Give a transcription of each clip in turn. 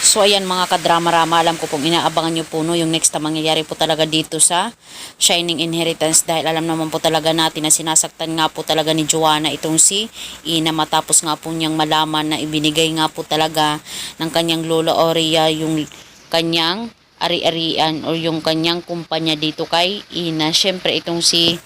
So ayan mga kadrama-rama, alam ko pong inaabangan nyo po no, yung next na mangyayari po talaga dito sa Shining Inheritance, dahil alam naman po talaga natin na sinasaktan nga po talaga ni Joanna itong si Ina, matapos nga po niyang malaman na ibinigay nga po talaga ng kanyang Lola Aurea yung kanyang ari-arian o yung kanyang kumpanya dito kay Ina. Syempre itong si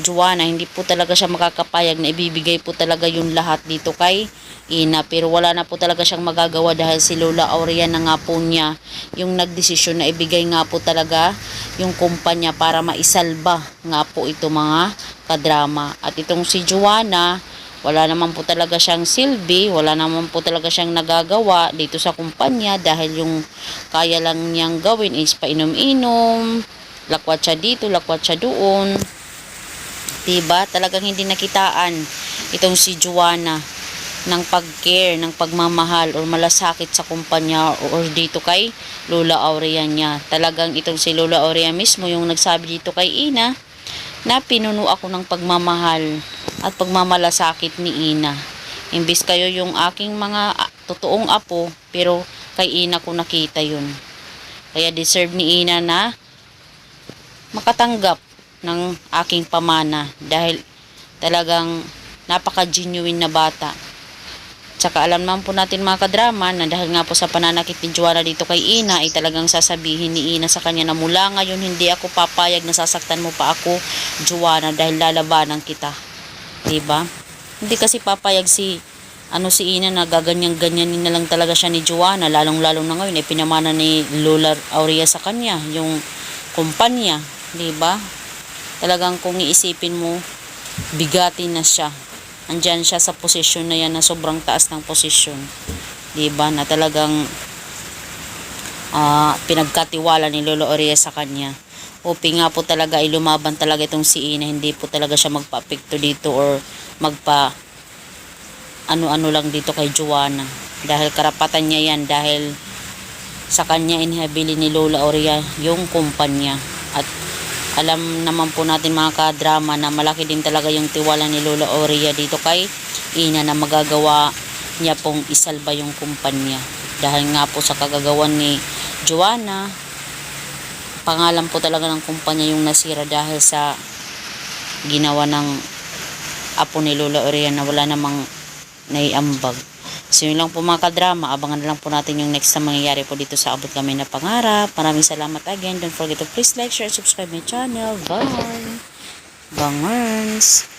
Joanna, hindi po talaga siya makakapayag na ibibigay po talaga yung lahat dito kay Ina, pero wala na po talaga siyang magagawa dahil si Lola Aurea na nga po niya yung nagdesisyon na ibigay nga po talaga yung kumpanya para maisalba nga po ito mga kadrama. At itong si Joanna, wala naman po talaga siyang silbi, wala naman po talaga siyang nagagawa dito sa kumpanya dahil yung kaya lang niyang gawin is painom-inom, lakwat siya dito, lakwat siya doon. Diba? Talagang hindi nakitaan itong si Joanna ng pag-care, ng pagmamahal or malasakit sa kumpanya or dito kay Lola Aurea niya. Talagang itong si Lola Aurea mismo yung nagsabi dito kay Ina na pinuno ako ng pagmamahal at pagmamalasakit ni Ina. Imbis kayo yung aking mga totoong apo, pero kay Ina ko nakita yun. Kaya deserve ni Ina na makatanggap ng aking pamana dahil talagang napaka-genuine na bata. Tsaka alam naman po natin mga kadrama na dahil nga po sa pananakit ni Joanna dito kay Ina ay talagang sasabihin ni Ina sa kanya na mula ngayon hindi ako papayag na sasaktan mo pa ako, Joanna, dahil lalabanan kita. Diba? Hindi kasi papayag si Ina na gaganyan-ganyanin na lang talaga siya ni Joanna, lalong-lalo na ngayon ay pinamana ni Lola Aurea sa kanya yung kumpanya. Diba? Talagang kung iisipin mo, bigatin na siya. Andyan siya sa posisyon na yan na sobrang taas ng posisyon. Diba? Na talagang pinagkatiwala ni Lola Aurea sa kanya. Hoping nga po talaga ay lumaban talaga itong si Ina. Hindi po talaga siya magpa-apekto dito or magpa ano-ano lang dito kay Joanna. Dahil karapatan niya yan. Dahil sa kanya inhabili ni Lola Aurea yung kumpanya. At alam naman po natin mga kadrama na malaki din talaga yung tiwala ni Lola Aurea dito kay Ina na magagawa niya pong isalba yung kumpanya. Dahil nga po sa kagagawan ni Joanna, pangalan po talaga ng kumpanya yung nasira dahil sa ginawa ng apo ni Lola Aurea na wala namang naiambag. So yun lang po mga kadrama, abangan na lang po natin yung next na mangyayari po dito sa Abot Kami na Pangarap. Maraming salamat again. Don't forget to please like, share, subscribe my channel. Bye! Bangers!